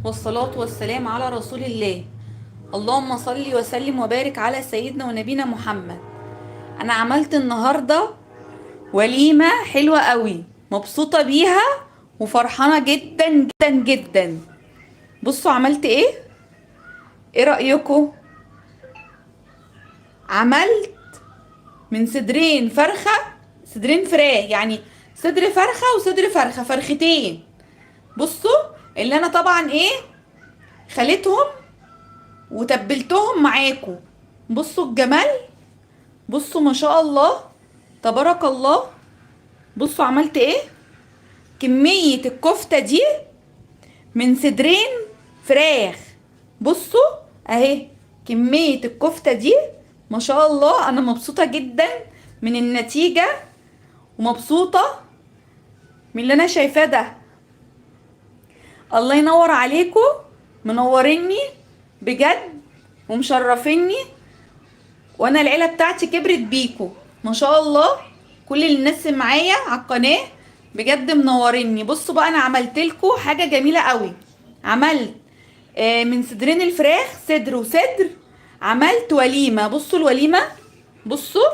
والصلاة والسلام على رسول الله. اللهم صل وسلم وبارك على سيدنا ونبينا محمد. انا عملت النهاردة وليمة حلوة قوي، مبسوطة بيها وفرحانة جدا جدا جدا. بصوا عملت ايه رأيكم؟ عملت من صدرين فرخة، صدرين فراخ، يعني صدر فرخة وصدر فرخة، فرختين. بصوا اللي انا طبعا خليتهم وتبلتهم معاكم. بصوا الجمال، بصوا ما شاء الله، تبارك الله. بصوا عملت كمية الكفتة دي من صدرين فراخ. بصوا اهي كمية الكفتة دي، ما شاء الله. انا مبسوطة جدا من النتيجة ومبسوطة من اللي انا شايفاه ده. الله ينور عليكم، منوريني بجد ومشرفيني، وانا العيله بتاعتي كبرت بيكو ما شاء الله. كل الناس اللي معايا على القناه بجد منوريني. بصوا بقى انا عملت لكم حاجه جميله قوي. عملت من صدرين الفراخ، صدر وصدر، عملت وليمه. بصوا الوليمه، بصوا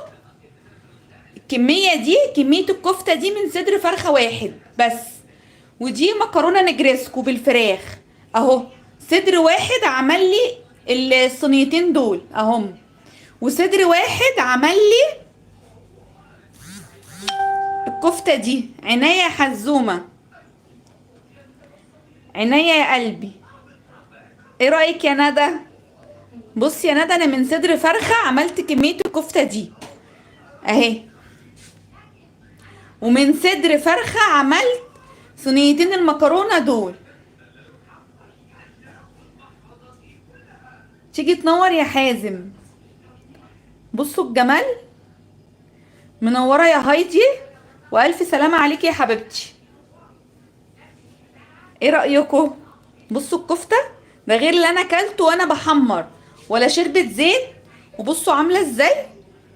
الكميه دي، كميه الكفته دي من صدر فرخه واحد بس. ودي مكرونه نجريسكو بالفراخ اهو. صدر واحد عمل لي الصينيتين دول اهم، وصدر واحد عمل لي الكفتة دي. عناية يا حزومة، عناية يا قلبي. ايه رأيك يا ندى؟ بص يا ندى، انا من صدر فرخة عملت كمية الكفتة دي اهي، ومن صدر فرخة عملت صينيتين المكرونة دول. تيجي تنور يا حازم. بصوا الجمال، منورة يا هايدي، والف سلامة عليكي يا حبيبتي. ايه رأيكم؟ بصوا الكفتة، ده غير اللي انا اكلته وانا بحمر، ولا شربت زيت. وبصوا عاملة ازاي.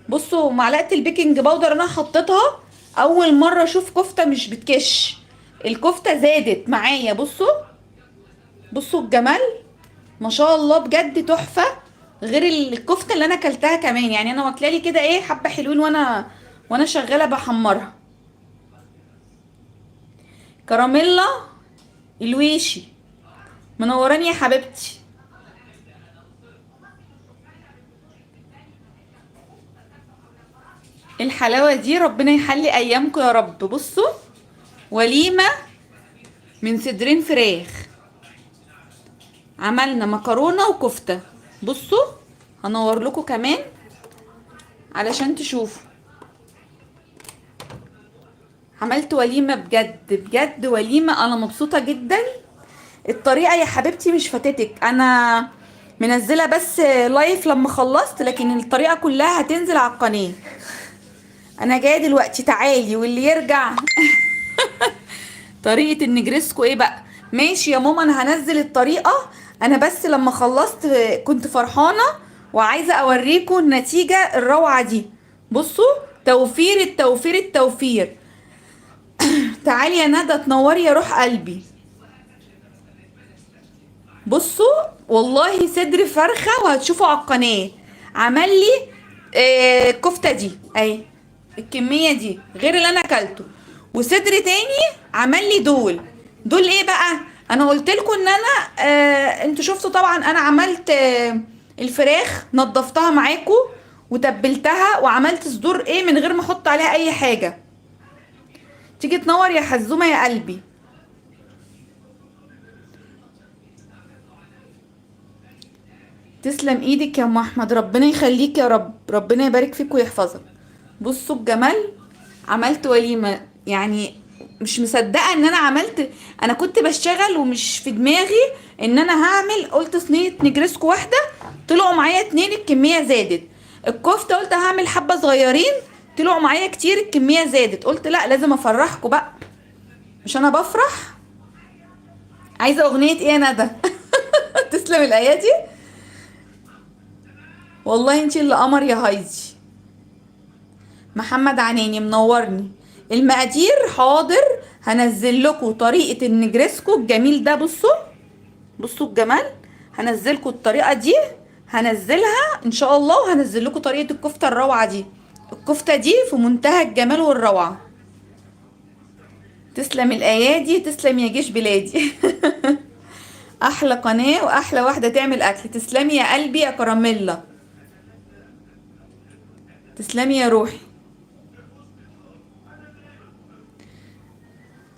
بصوا معلقة البيكنج باودر انا حطيتها اول مرة اشوف كفتة مش بتكش. الكفتة زادت معايا. بصوا، بصوا الجمال، ما شاء الله بجد تحفة. غير الكفتة اللي انا اكلتها كمان، يعني انا واكلالي كده حبة حلوين وانا شغالة بحمرها. كراميلا الويشي، منوراني يا حبيبتي. الحلاوة دي، ربنا يحلي ايامكم يا رب. بصوا وليمة من صدرين فراخ، عملنا مكرونة وكفتة. بصوا هنور لكم كمان علشان تشوفوا. عملت وليمة بجد بجد، وليمة انا مبسوطة جدا. الطريقة يا حبيبتي مش فاتتك، انا منزلة بس لايف لما خلصت، لكن الطريقة كلها هتنزل على القناة. انا جاية دلوقتي، تعالي واللي يرجع. طريقة النجرسكو بقى؟ ماشي يا ماما، انا هنزل الطريقة. انا بس لما خلصت كنت فرحانة وعايزة اوريكم النتيجة الروعة دي. بصوا توفير التوفير التوفير. تعالي يا ندى تنوري يا روح قلبي. بصوا والله صدر فرخة، وهتشوفوا على القناة عمل لي الكفتة دي اهي، الكمية دي غير اللي انا اكلته. وصدر تاني عمل لي دول بقى. انا قلت لكم ان انا انتوا شفتوا طبعا انا عملت الفراخ، نضفتها معاكم وتبلتها، وعملت صدور من غير ما احط عليها اي حاجة. تيجي تنور يا حزومة يا قلبي. تسلم ايدك يا ام احمد، ربنا يخليك يا رب، ربنا يبارك فيك ويحفظك. بصوا الجمال، عملت وليمة يعني. مش مصدقة ان انا عملت. انا كنت بشتغل ومش في دماغي ان انا هعمل. قلت صينية نجرسكو واحدة، طلعوا معايا اتنين، الكمية زادت. الكفتة قلت هعمل حبة صغيرين، طلعوا معايا كتير، الكمية زادت. قلت لا، لازم افرحكم بقى، مش انا بفرح. عايزة اغنية يا ندى؟ تسلم الايادي، والله انتي اللي قمر يا هايدي. محمد عناني منورني. المقادير حاضر، هنزل لكم طريقة النجرسكو الجميل ده. بصوا بصوا الجمال. هنزلكوا الطريقه دي، هنزلها ان شاء الله، وهنزل لكم طريقه الكفته الروعه دي. الكفته دي في منتهى الجمال والروعه. تسلم الايادي، تسلم يا جيش بلادي. احلى قناه واحلى واحده تعمل اكل. تسلمي يا قلبي يا كراميلا، تسلمي يا روحي.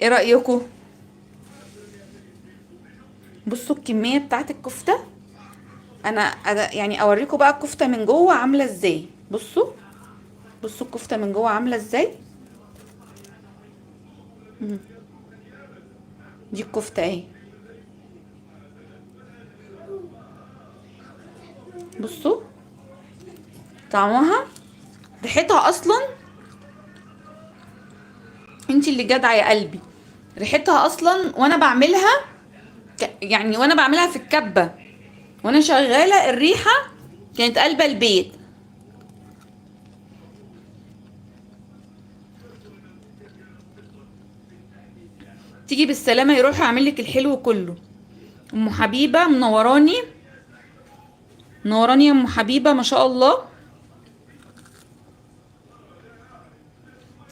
ايه رايكم؟ بصوا الكميه بتاعت الكفته. انا يعني اوريكم بقى الكفته من جوه عامله ازاي. بصوا، بصوا الكفته من جوه عامله ازاي. دي الكفته اهي. بصوا طعمها، ريحتها اصلا. انتي اللي جدعه يا قلبي. ريحتها اصلا وانا بعملها، يعني وانا بعملها في الكبه وانا شغاله، الريحه كانت قلبه البيت. تيجي بالسلامه يروح اعمل لك الحلو كله. ام حبيبه منوراني، منوراني يا ام حبيبه ما شاء الله.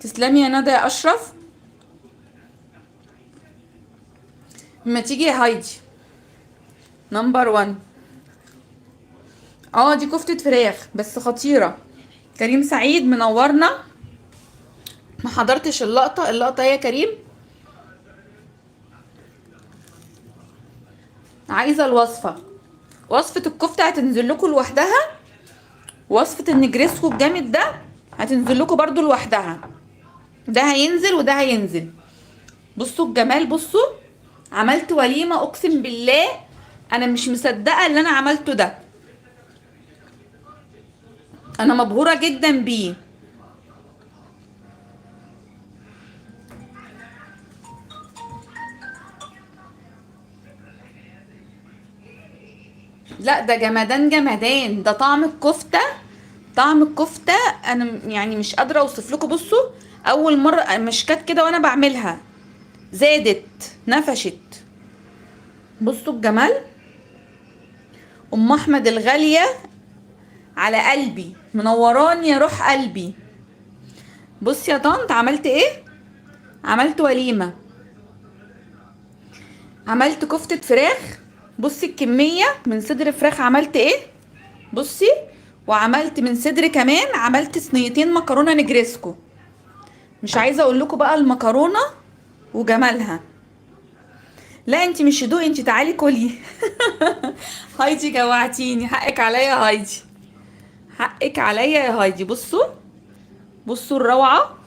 تسلمي يا ندى يا اشرف. اما تيجي يا هايدي نمبر 1. اه دي كفتة فراخ بس خطيرة. كريم سعيد منورنا. ما حضرتش اللقطة، اللقطة يا كريم. عايزة الوصفة، وصفة الكفتة هتنزل لكم لوحدها، وصفة النجريسكو الجامد ده هتنزل لكم برضو لوحدها. ده هينزل وده هينزل. بصوا الجمال، بصوا. عملت وليمة اقسم بالله، انا مش مصدقة اللي انا عملته ده. انا مبهورة جدا بيه. لا ده جمدان جمدان، ده طعم الكفتة، طعم الكفتة. انا يعني مش قادرة اوصف لكم. بصوا اول مرة مش كانت كده وانا بعملها، زادت نفشت. بصوا الجمال. ام احمد الغالية على قلبي، منوراني يا روح قلبي. بص يا طنط عملت ايه. عملت وليمة، عملت كفتة فراخ. بصي الكمية من صدر فراخ عملت ايه. بصي، وعملت من صدر كمان، عملت صينيتين مكرونة نجريسكو. مش عايزة اقول لكم بقى المكرونة وجمالها. لا انتي مش هدوء، انتي تعالي كلي. هايدي جوعتيني، حقك عليا يا هايدي، حقك عليا يا هايدي. بصوا، بصوا الروعة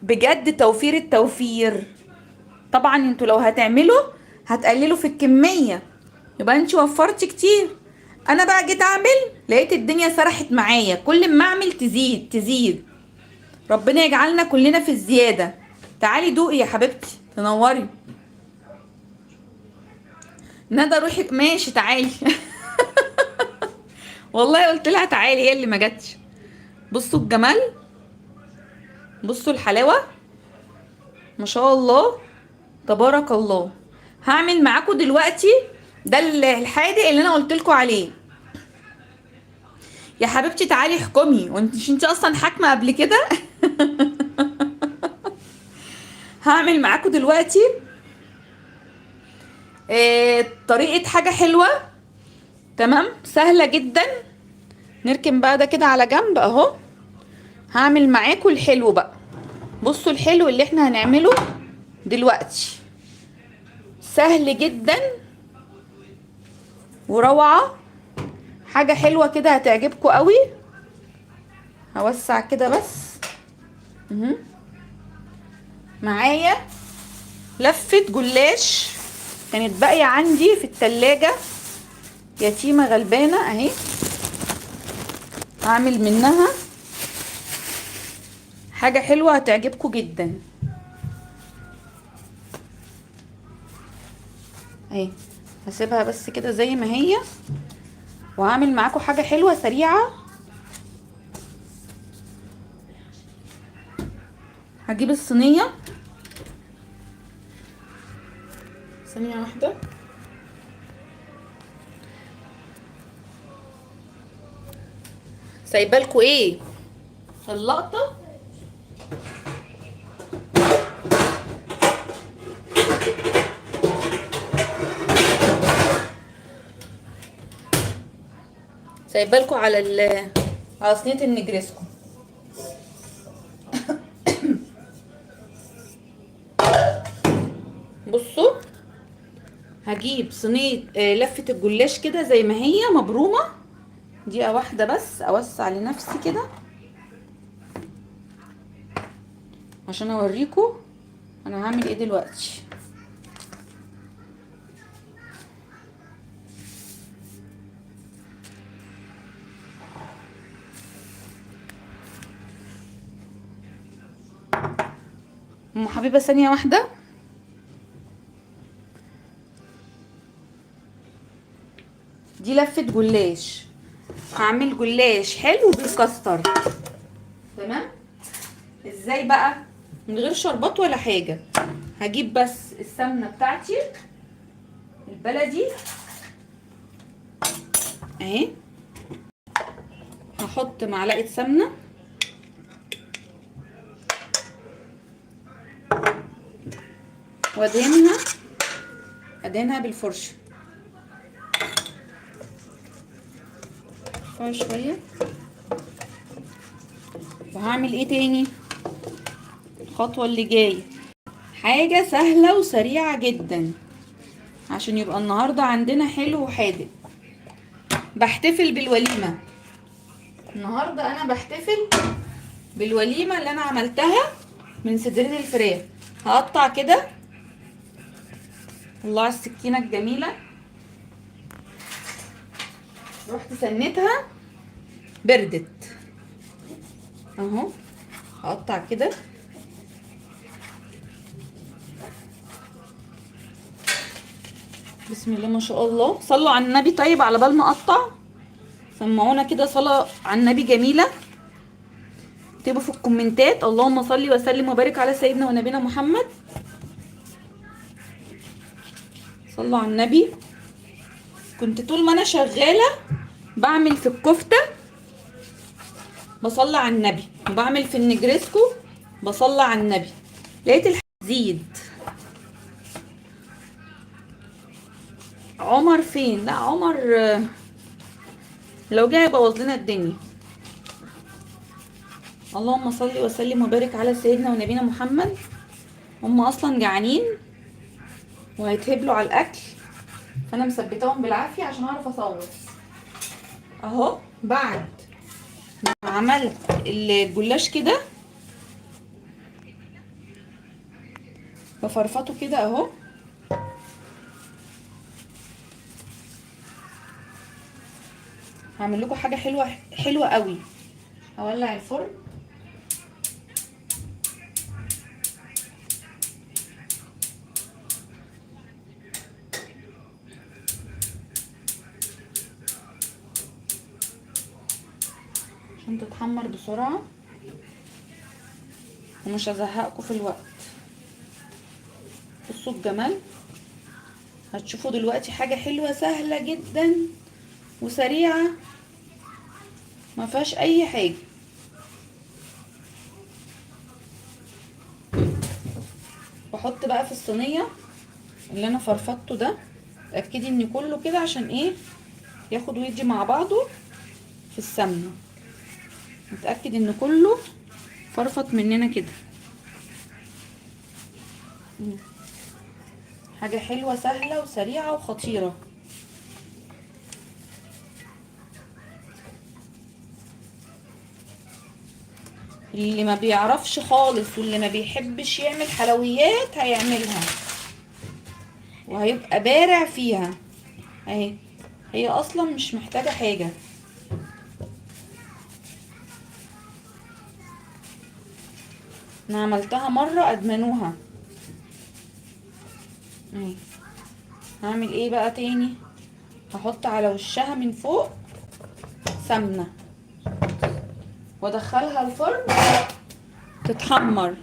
بجد. توفير التوفير. طبعا انتوا لو هتعملوا هتقللوا في الكمية، يبقى انتي وفرتي كتير. انا بقى جيت اعمل لقيت الدنيا سرحت معايا، كل ما اعمل تزيد تزيد. ربنا يجعلنا كلنا في الزيادة. تعالي دوقي يا حبيبتي تنوري. ندى روحي ماشي تعالي. والله قلت لها تعالي، هي اللي ما جاتش. بصوا الجمال، بصوا الحلاوة، ما شاء الله تبارك الله. هعمل معاكم دلوقتي ده الحادق اللي انا قلت لكم عليه. يا حبيبتي تعالي احكمي، وانت مش انت اصلا حاكمه قبل كده. هعمل معاكم دلوقتي طريقه حاجه حلوه، تمام سهله جدا. نركن بقى ده كده على جنب اهو. هعمل معاكم الحلو بقى. بصوا الحلو اللي احنا هنعمله دلوقتي سهل جدا وروعه. حاجه حلوه كده هتعجبكم قوي. هوسع كده بس. مهم. معايا لفة جلاش كانت باقية عندي في التلاجة، يتيمة غلبانة اهي. هعمل منها حاجة حلوة هتعجبكم جدا اهي. هسيبها بس كده زي ما هي، وهعمل معاكم حاجة حلوة سريعة. هجيب الصينية، ثانية واحدة. سايبالكوا ايه اللقطه. سايبالكوا على صينيه النجريسكو. بصوا، هجيب صينيه لفه الجلاش كده زي ما هي مبرومه. دقيقه واحده بس اوسع لنفسي كده عشان اوريكم انا هعمل ايه دلوقتي. ام حبيبه ثانيه واحده. دي لفه جلاش، هعمل جلاش حلو بالكاستر. تمام. ازاي بقى؟ من غير شربات ولا حاجه. هجيب بس السمنه بتاعتي البلدي اهي، هحط معلقه سمنه وادهنها بالفرشه شويه. وهعمل ايه تاني؟ الخطوه اللي جايه حاجه سهله وسريعه جدا عشان يبقى النهارده عندنا حلو وحادق. بحتفل بالوليمه النهارده، انا بحتفل بالوليمه اللي انا عملتها من صدرين الفراخ. هقطع كده، الله على السكينه الجميله، رحت سنتها بردت اهو. هقطع كده بسم الله ما شاء الله. صلوا على النبي. طيب على بال ما اقطع سمعونا كده صلاة على النبي جميلة. اكتبوا في الكومنتات اللهم صل وسلم وبارك على سيدنا ونبينا محمد. صلوا على النبي. كنت طول ما انا شغالة بعمل في الكفتة بصلي على النبي، وبعمل في النجريسكو بصلي على النبي. لقيت الحزيد عمر فين؟ لا عمر لو جه يبوظ لنا الدنيا. اللهم صل وسلم وبارك على سيدنا ونبينا محمد. هم اصلا جعانين وهيتهبلوا على الاكل، فانا مثبتاهم بالعافيه عشان اعرف اصور اهو. بعد ما عملت الجلاش كده بفرفطه كده اهو. هعمل لكم حاجه حلوه حلوه قوي. هولع الفرن عشان تتحمر بسرعه ومش هزهقكم في الوقت. بصوا الجمال. هتشوفوا دلوقتي حاجه حلوه سهله جدا وسريعه ما فيهاش اي حاجه. بحط بقى في الصينيه اللي انا فرفضته ده. اتاكدي ان كله كده عشان ايه ياخد ويدي مع بعضه في السمنه. نتاكد ان كله فرفط مننا كده. حاجه حلوه سهله وسريعه وخطيره. اللي ما بيعرفش خالص واللي ما بيحبش يعمل حلويات هيعملها وهيبقى بارع فيها اهي. هي اصلا مش محتاجه حاجه. انا عملتها مره ادمنوها اهي. هعمل ايه بقى تاني؟ هحط على وشها من فوق سمنه وادخلها الفرن تتحمر.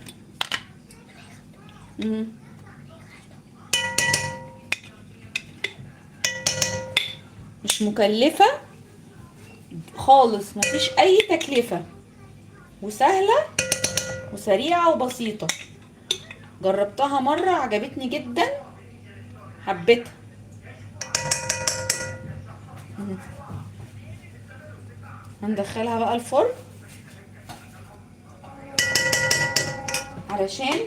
مش مكلفه خالص، مفيش اي تكلفة، وسهلة وسريعة وبسيطة. جربتها مرة عجبتني جدا، حبيتها. هندخلها بقى الفرن علشان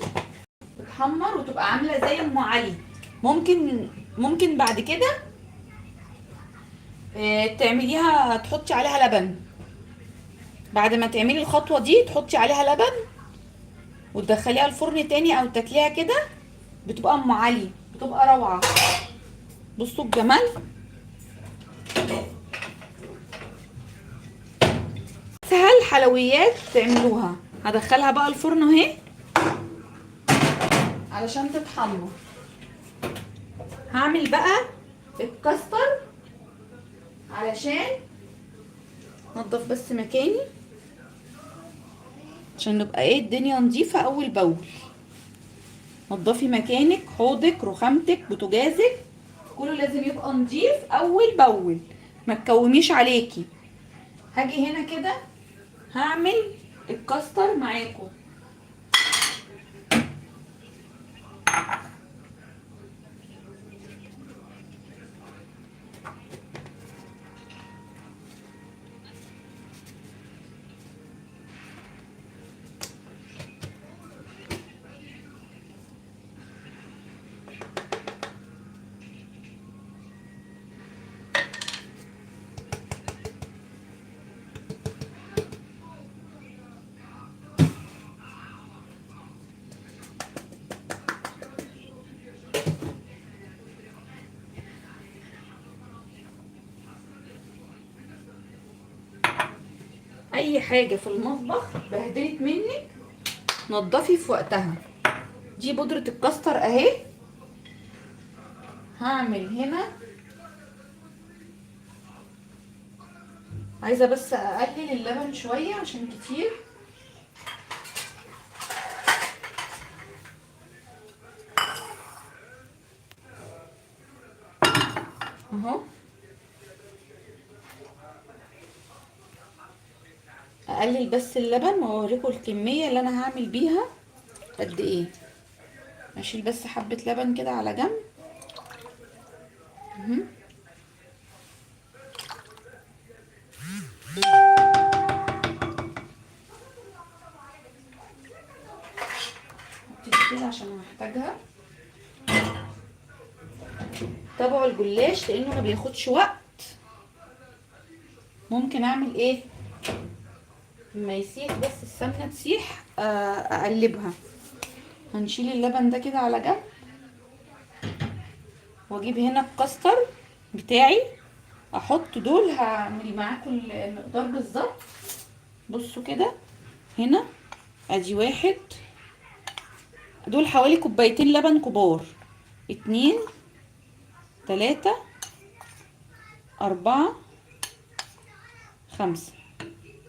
تتحمر وتبقى عاملة زي ام علي. ممكن بعد كده تعمليها، تحطي عليها لبن. بعد ما تعملي الخطوة دي تحطي عليها لبن وتدخليها الفرن تاني او تاكليها كده، بتبقى ام علي، بتبقى روعة. بصوا الجمال. سهل حلويات تعملوها. هدخلها بقى الفرن اهي علشان تتحمر. هعمل بقى الكاستر علشان نضف بس مكاني، عشان نبقى ايه الدنيا نظيفة اول باول. نضفي مكانك، حوضك، رخامتك، بوتاجازك، كله لازم يبقى نظيف اول باول، ما تكوميش عليكي. هاجي هنا كده هعمل الكاستر معاكم. اي حاجه في المطبخ بهدلت منك نضفي في وقتها. دي بودره الكاستر اهي. هعمل هنا، عايزه بس اقلل اللبن شويه عشان كتير. اهو اقلل بس اللبن واوريكم الكميه اللي انا هعمل بيها قد ايه. اشيل بس حبه لبن كده على جنب. اهو كده عشان هحتاجها. تابعوا الجلاش لانه ما بياخدش وقت. ممكن اعمل ايه لما يسيح بس السمنه تسيح، اقلبها. هنشيل اللبن ده كده على جنب، واجيب هنا الكاستر بتاعي احط دول. هعمل معاكم المقدار بالظبط. بصوا كده هنا، ادي واحد، دول حوالي كوبايتين لبن كبار. اتنين، تلاتة، اربعة، خمسة،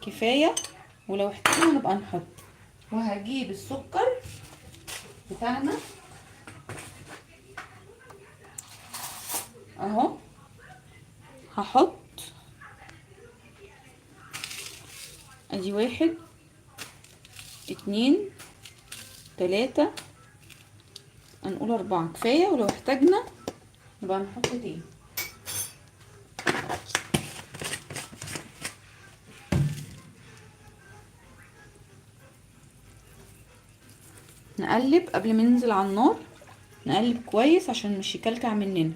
كفاية. ولو احتاجنا نبقى نحط. وهجيب السكر بتاعنا اهو، هحط ادي واحد، اتنين، تلاتة، هنقول اربعة كفاية، ولو احتاجنا نبقى نحط تاني. نقلب قبل ما ننزل على النار، نقلب كويس عشان مش يكلكع مننا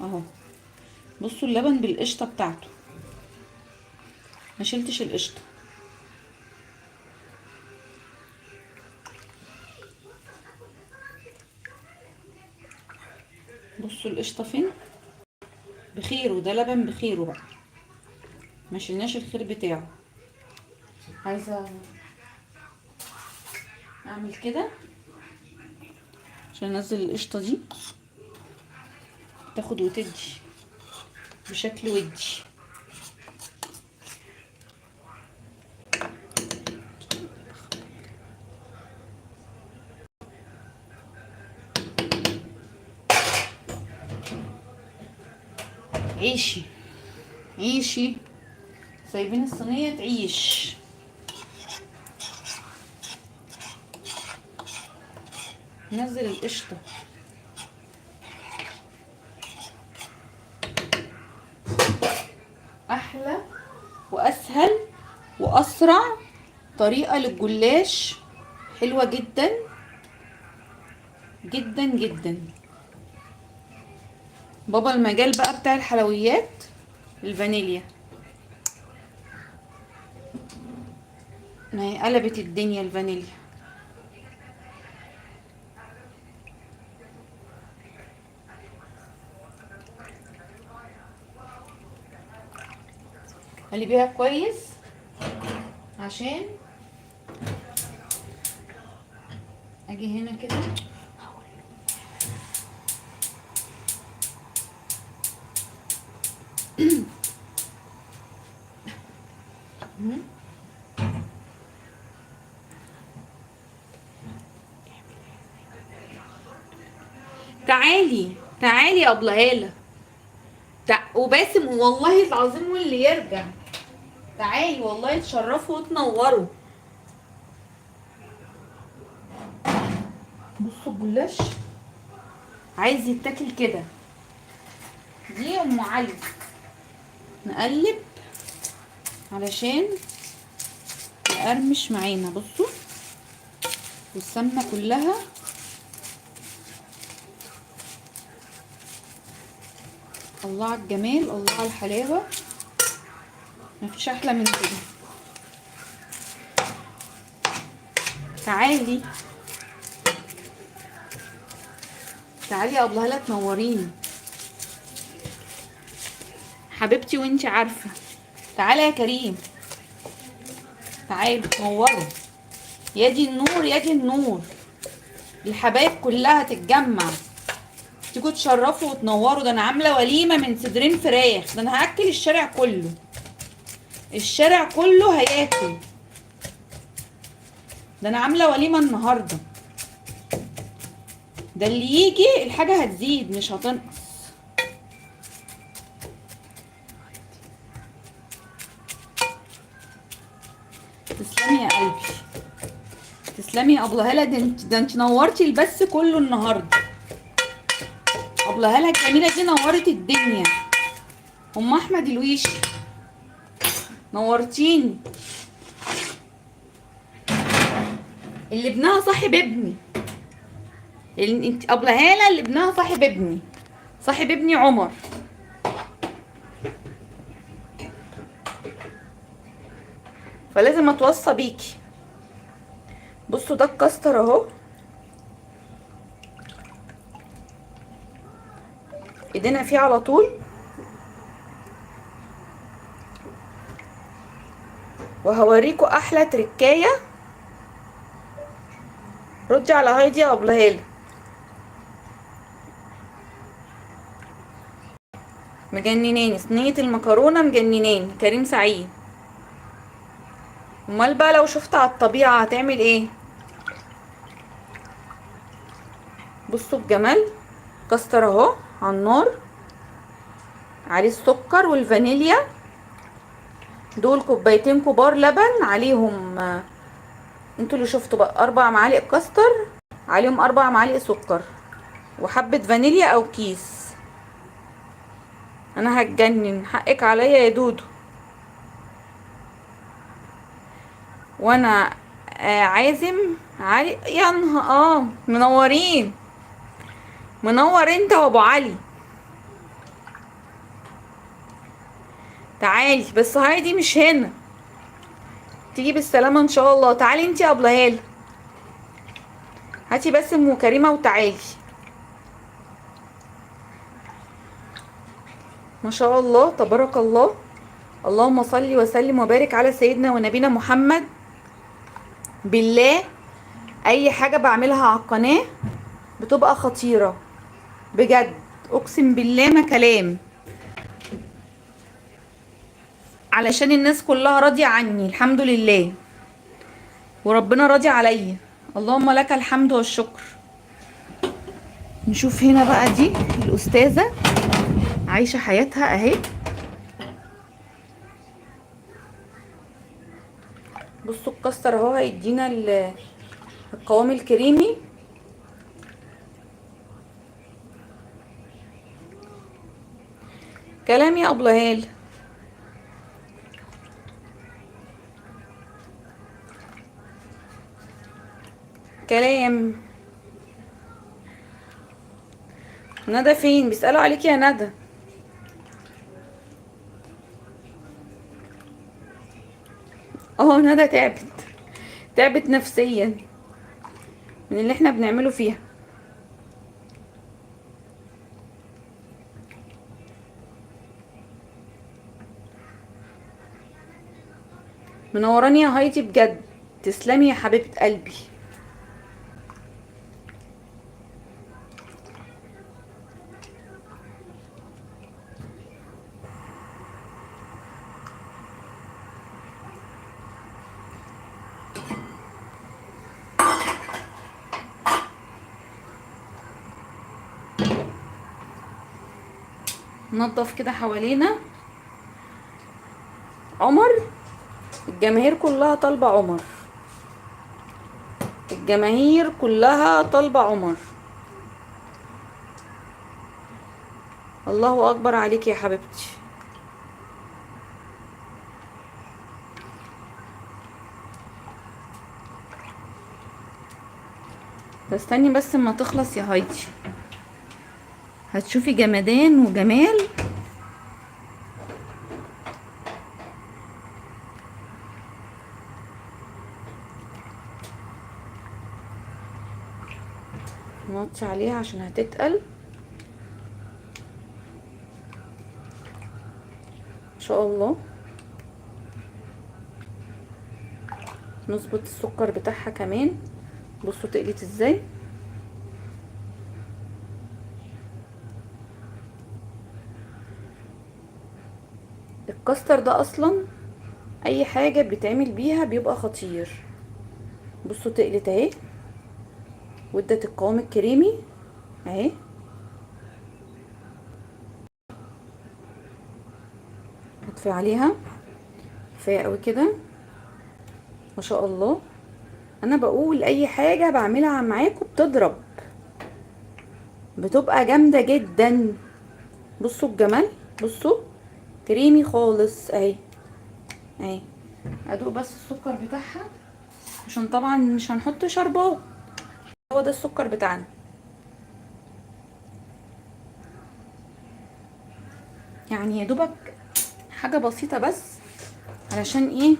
اهو. بصوا اللبن بالقشطه بتاعته، ما شلتش القشطه. بصوا القشطه فين، بخير، وده لبن بخيره بقى، ما شلناش الخير بتاعه. عايزه اعمل كده عشان انزل القشطه دي تاخد وتدي بشكل ودي. عيشي عيشي سايبين الصينيه تعيش. نزل القشطه. احلى واسهل واسرع طريقه للجلاش، حلوه جدا جدا جدا. بابا المجال بقى بتاع الحلويات الفانيليا، ما هي قلبت الدنيا الفانيليا. قلبيها كويس عشان اجي هنا كده. تعالي تعالي يا ابله هاله، وباسم والله العظيم واللي يرجع. تعالي والله تشرفوا وتنوروا. بصوا الجلاش عايز يتاكل كده. دي ام علي، نقلب علشان يقرمش معانا. بصوا والسمنه كلها الله على الجمال، الله على الحلاوه، مفيش احلى من كده. تعالي تعالي يا ابله هاله تنوريني حبيبتي وانتي عارفه. تعالى يا كريم، تعالوا تنوروا. يا دي النور يا دي النور، الحبايب كلها تتجمع، تيجوا تشرفوا وتنوروا. ده انا عامله وليمه من صدرين فراخ، ده انا هاكل الشارع كله، الشارع كله هياكل. ده انا عامله وليمه النهارده، ده اللي يجي الحاجه هتزيد مش هتنقص. تسلمي يا قلبي، تسلمي يا ابله هاله. ده انت نورتي البث كله النهارده. ابله هاله الجميله دي نورت الدنيا. ام احمد الويشي نورتيني، اللي ابنها صاحب ابني. انت ابله هاله اللي ابنها صاحب ابني، صاحب ابني عمر. فلازم اتوصى بيكي. بصوا ده الكاستر اهو، ايدينا فيه على طول. وهوريكوا احلى تركايه. ردي على هايدي يا ابله هاله. مجنناني صينيه المكرونه، مجنناني كريم سعيد. امال بقى لو شفت على الطبيعه هتعمل ايه؟ بصوا الجمال. كاستر اهو على النار، عليه السكر والفانيليا. دول كوبايتين كبار لبن، عليهم انتوا اللي شفتوا بقى 4 معالق كاستر، عليهم 4 معالق سكر، وحبة فانيليا او كيس. انا هتجنن، حقك عليا يا دودو. وانا عازم علي يا نهار. منورين، منور انت وابو علي. تعالي بس هايدي مش هنا، تيجي بالسلامه ان شاء الله. تعالي انت يا ابله هاله، هاتي بس ام كريمه وتعالي. ما شاء الله تبارك الله. اللهم صل وسلم وبارك على سيدنا ونبينا محمد. بالله اي حاجه بعملها على القناه بتبقى خطيره بجد، اقسم بالله ما كلام، علشان الناس كلها راضيه عني الحمد لله، وربنا راضي عليا. اللهم لك الحمد والشكر. نشوف هنا بقى، دي الاستاذه عايشه حياتها اهي. بصوا الكاستر اهو هيدينا القوام الكريمي. كلام يا ابله. كلام. ندى فين؟ بيسألوا عليك يا ندى. اه ندى تعبت، تعبت نفسيا من اللي احنا بنعمله فيها. منوراني يا هايدي بجد، تسلمي يا حبيبة قلبي. ننضف كده حوالينا. عمر، الجماهير كلها طالبة عمر، الجماهير كلها طالبة عمر. الله اكبر عليك يا حبيبتي. استني بس اما تخلص يا هايدي، هتشوفي جمدان وجمال. نوطي عليها عشان هتتقل ان شاء الله. نظبط السكر بتاعها كمان. بصوا تقلت ازاي. الكاستر ده اصلا اي حاجة بيتعمل بيها بيبقى خطير. بصوا تقلت اهي، وادت القوام الكريمي اهي. هطفي عليها، كفايه قوي كده ما شاء الله. انا بقول اي حاجه بعملها معاكم بتضرب، بتبقى جامده جدا. بصوا الجمال، بصوا كريمي خالص اهي اهي. ادوق بس السكر بتاعها عشان طبعا مش هنحط شربات، هو ده السكر بتاعنا. يعني يا دوبك حاجه بسيطه بس. علشان ايه؟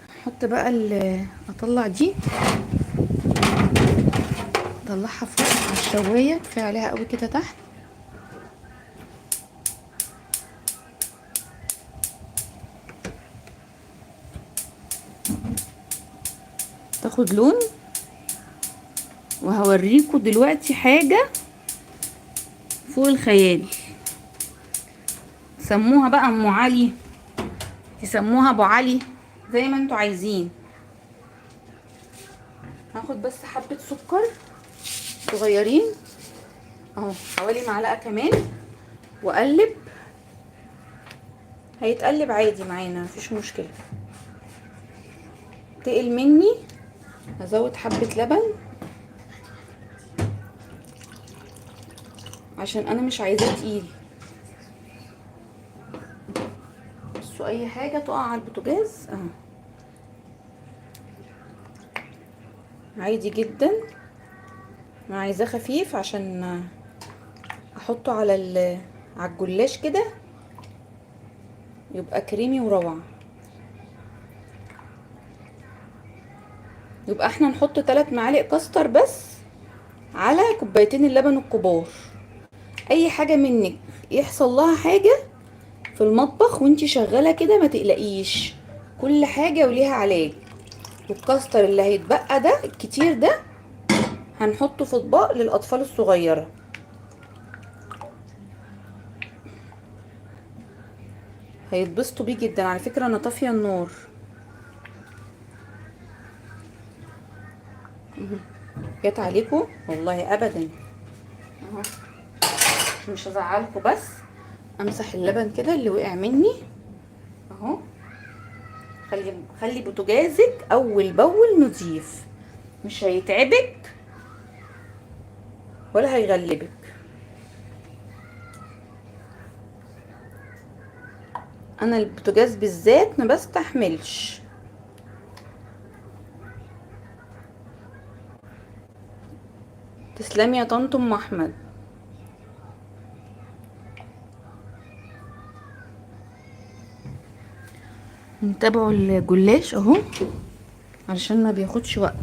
احط بقى اطلع دي، اطلعها فوق على الشوايه. كفايه عليها قوي كده تحت. تاخد لون. وهوريكم دلوقتي حاجه فوق الخيال. سموها بقى ام علي، تسموها ابو علي، زي ما انتوا عايزين. هاخد بس حبه سكر صغيرين اهو، حوالي معلقه كمان، واقلب. هيتقلب عادي معانا مفيش مشكله. تقل مني هزود حبه لبن عشان انا مش عايزاه تقيل. بصوا اي حاجه تقع على البوتاجاز اهو عادي جدا. انا عايزاه خفيف عشان احطه على الجلاش كده يبقى كريمي وروعه. يبقى احنا نحط 3 معالق كاستر بس على كوبايتين اللبن الكبار. اي حاجه منك يحصل لها حاجه في المطبخ وانتي شغاله كده ما تقلقيش، كل حاجه وليها علاج. والكاستر اللي هيتبقى ده الكتير ده هنحطه في اطباق للاطفال الصغيره. هيتبسطوا بيه جدا على فكره. انا طافيه النار. جت عليكم والله ابدا اهو. مش هزعلكوا بس امسح اللبن كده اللي وقع مني اهو. خلي بوتاجازك اول باول نضيف، مش هيتعبك ولا هيغلبك. انا البوتاجاز بالذات ما بستحملش. تسلمي يا طنط ام احمد. نتابعوا الجلاش اهو علشان ما بياخدش وقت.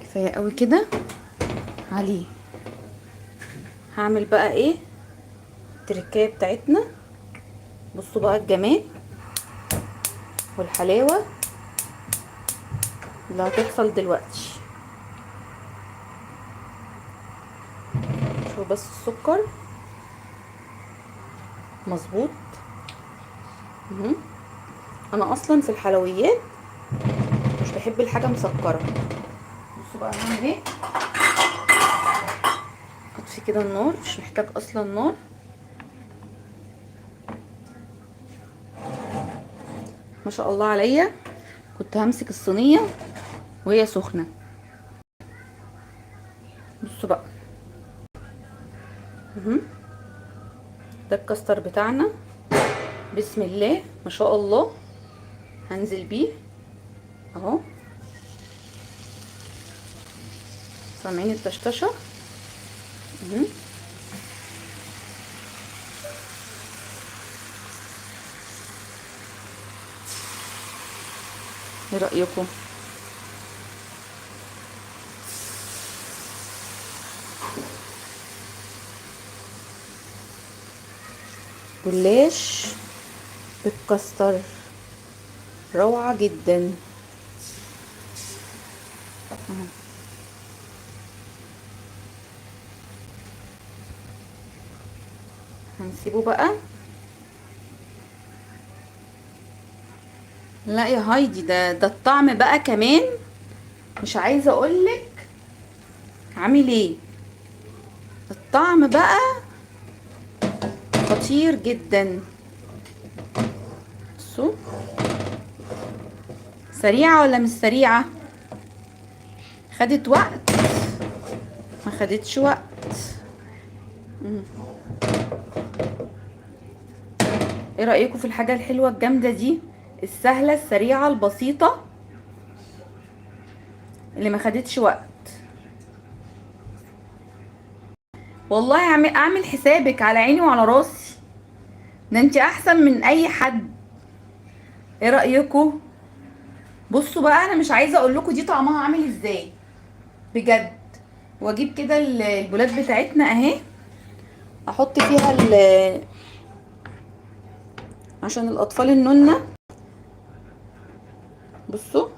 كفايه قوي كده عليه. هعمل بقى ايه التركايه بتاعتنا. بصوا بقى الجمال والحلاوه اللي هتحصل دلوقتي. شوفوا بس السكر مظبوط. انا اصلا في الحلويات مش بحب الحاجه مسكره. بصوا بقى هعمل ايه. اطفي كده النار، مش محتاج اصلا نار. ما شاء الله عليا، كنت همسك الصينيه وهي سخنه. بصوا بقى. ده الكاستر بتاعنا، بسم الله ما شاء الله. هنزل بيه اهو. سامعين التشتشه؟ ايه رايكم؟ جلاش بالكاستر روعه جدا. هنسيبه بقى. لا يا هايدي، ده الطعم بقى كمان مش عايزه اقولك عامل ايه. الطعم بقى خطير جدا. بصوا، سريعه ولا مش سريعه؟ خدت وقت؟ ما خدتش وقت. ايه رايكم في الحاجه الحلوه الجامده دي، السهله السريعه البسيطه اللي ما خدتش وقت؟ والله اعمل حسابك على عيني وعلى راسي. ده انت احسن من اي حد. ايه رايكم؟ بصوا بقى، انا مش عايزه اقول لكم دي طعمها عامل ازاي بجد. واجيب كده البولات بتاعتنا اهي، احط فيها عشان الاطفال النونه. بصوا،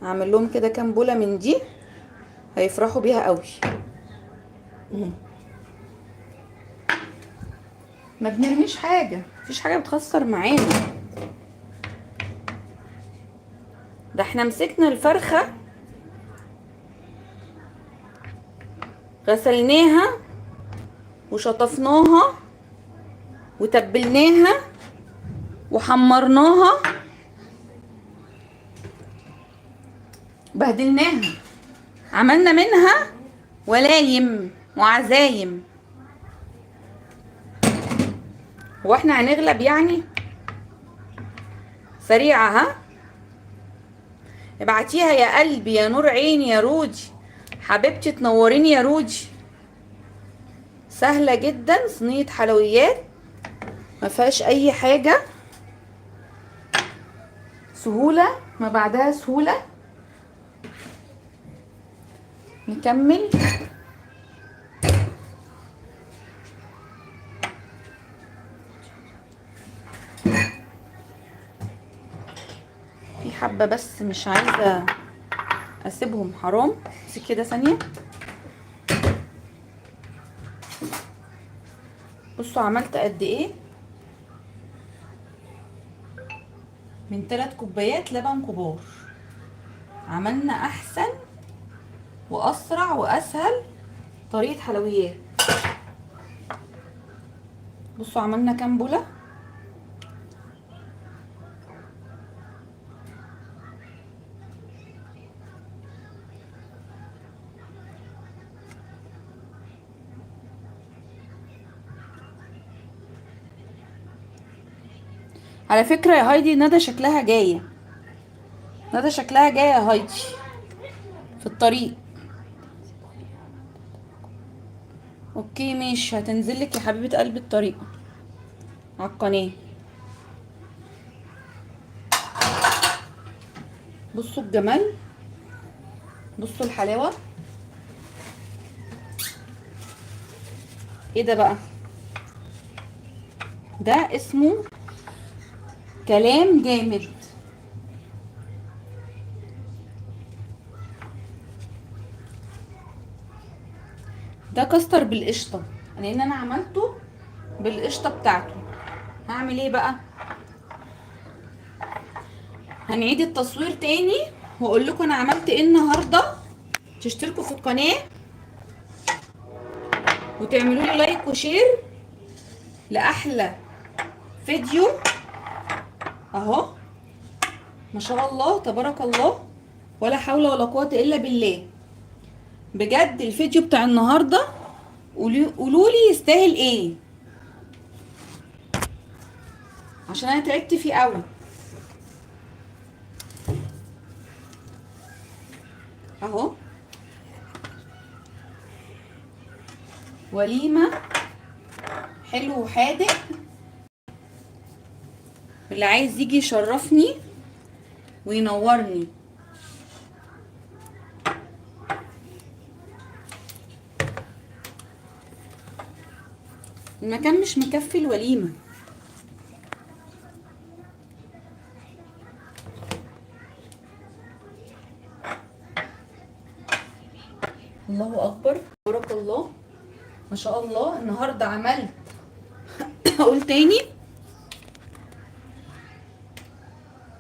هعمل لهم كده كام بوله من دي، هيفرحوا بيها قوي. ما بنرميش حاجه، مفيش حاجه بتخسر معانا. ده احنا مسكنا الفرخه غسلناها وشطفناها وتبلناها وحمرناها، بهدلناها، عملنا منها ولايم وعزايم. واحنا هنغلب يعني؟ سريعة ها. ابعتيها يا قلبي يا نور عيني يا رودي، حبيبتي تنوريني يا رودي. سهلة جدا، صينية حلويات ما فيهاش اي حاجة. سهولة ما بعدها سهولة. نكمل. في حبة بس مش عايزة اسيبهم، حرام. بس كده ثانية. بصوا عملت قد ايه. من 3 كوبايات لبن كبار عملنا احسن واسرع واسهل طريقة حلويات. بصوا عملنا كام بوله. على فكره يا هايدي ندى شكلها جايه، ندى شكلها جايه يا هايدي في الطريق. اوكي ماشي، هتنزلك يا حبيبه قلب الطريق على القناه. بصوا الجمال، بصوا الحلاوه. ايه ده بقى؟ ده اسمه كلام جامد. ده كاستر بالقشطه، لان انا عملته بالقشطه بتاعته. هعمل ايه بقى؟ هنعيد التصوير تاني واقول لكم انا عملت ايه النهارده. تشتركوا في القناه وتعملوا لي لايك وشير لاحلى فيديو اهو. ما شاء الله تبارك الله، ولا حول ولا قوه الا بالله. بجد الفيديو بتاع النهارده قولوا لي يستاهل ايه، عشان انا تعبت فيه قوي اهو. وليمه حلو وحادق، اللي عايز يجي يشرفني وينورني. المكان مش مكفي الوليمه. الله اكبر تبارك الله ما شاء الله. النهارده عملت اقول تاني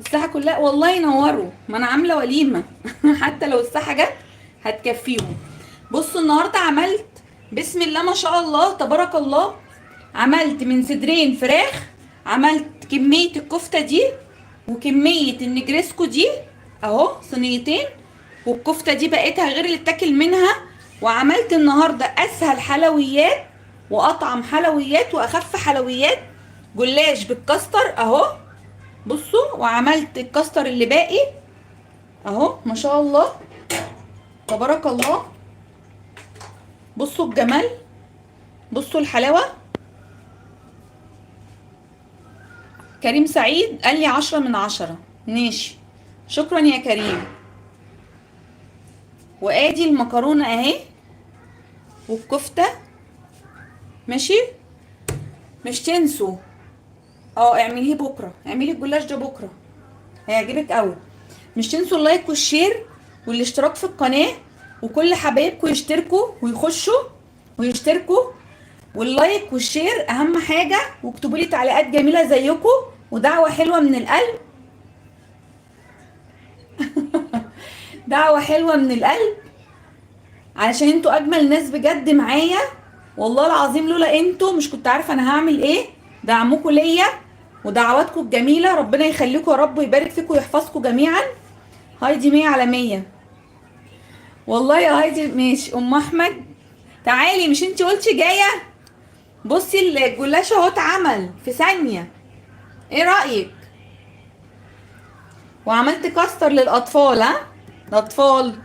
الساحه كلها والله ينوروا، ما انا عامله وليمه حتى لو الساحه جت هتكفيهم. بصوا النهارده عملت بسم الله ما شاء الله تبارك الله، عملت من صدرين فراخ، عملت كميه الكفته دي وكميه النجريسكو دي اهو صينيتين، والكفته دي بقيتها غير اللي اتاكل منها. وعملت النهارده اسهل حلويات واطعم حلويات واخف حلويات، جلاش بالكاستر اهو. بصوا وعملت الكاستر اللي باقي اهو ما شاء الله تبارك الله. بصوا الجمال، بصوا الحلاوه. كريم سعيد قال لي 10/10. ماشي شكرا يا كريم. وادي المكرونه اهي والكفته. ماشي مش تنسوا اعمليه بكره، اعملي الجلاش ده بكره هيعجبك قوي. مش تنسوا اللايك والشير والاشتراك في القناه، وكل حبايبكم يشتركوا ويخشوا ويشتركوا، واللايك والشير اهم حاجه. واكتبوا لي تعليقات جميله زيكم ودعوه حلوه من القلب دعوه حلوه من القلب، علشان انتوا اجمل ناس بجد معايا والله العظيم. لولا انتوا مش كنت عارفه انا هعمل ايه. دعمكم ليا ودعواتكم الجميله، ربنا يخليكم يا رب ويبارك فيكم ويحفظكم جميعا. هايدي 100/100 والله يا هايدي. ماشي ام احمد تعالي، مش انتي قلتي جايه؟ بصي الجلاش اهو اتعمل في ثانيه، ايه رايك؟ وعملت كاستر للاطفال. ها الاطفال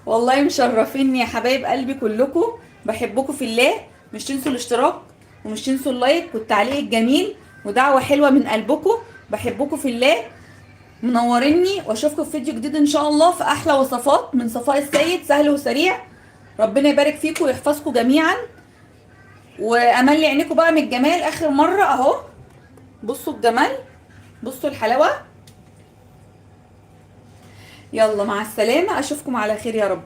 والله مشرفيني يا حبايب قلبي كلكم، بحبكم في الله. مش تنسوا الاشتراك ومش تنسوا اللايك والتعليق الجميل ودعوه حلوه من قلبكم. بحبكم في الله، منوريني. واشوفكم في فيديو جديد ان شاء الله في احلى وصفات من صفاء السيد، سهل وسريع. ربنا يبارك فيكم ويحفظكم جميعا، واملي عينيكم بقى من الجمال اخر مره اهو. بصوا الجمال، بصوا الحلاوه. يلا مع السلامه، اشوفكم على خير يا رب.